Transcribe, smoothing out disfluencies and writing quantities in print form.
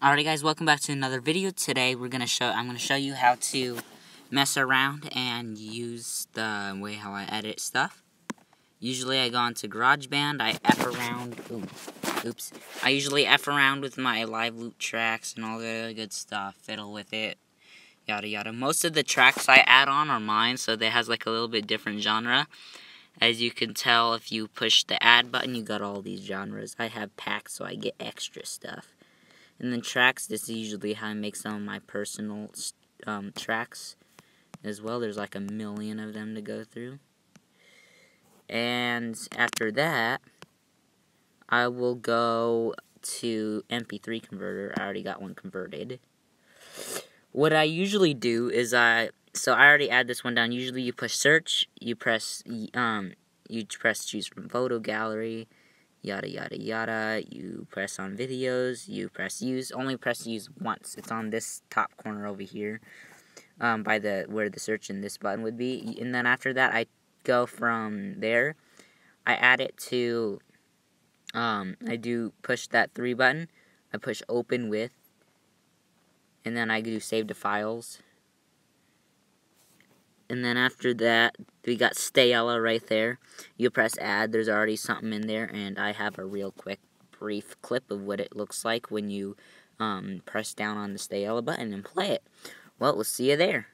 Alright guys, welcome back to another video. Today I'm gonna show you how to mess around and use the way how I edit stuff. Usually I go onto GarageBand, I F around I usually F around with my live loop tracks and all the other good stuff, fiddle with it, yada yada. Most of the tracks I add on are mine, so they has like a little bit different genre. As you can tell, if you push the add button, you got all these genres. I have packs, so I get extra stuff. And then tracks, this is usually how I make some of my personal tracks as well. There's like a million of them to go through. And after that, I will go to MP3 converter. I already got one converted. What I usually do is I already add this one down. Usually you push search, you press choose from photo gallery, yada yada yada. You press on videos, you press use. Only press use once. It's on this top corner over here, by where the search in this button would be. And then after that, I go from there. I add it to. I do push that 3 button. I push open with, and then I do save to files. And then after that, we got Stayella right there. You press add, there's already something in there, and I have a real quick, brief clip of what it looks like when you press down on the Stayella button and play it. Well, we'll see you there.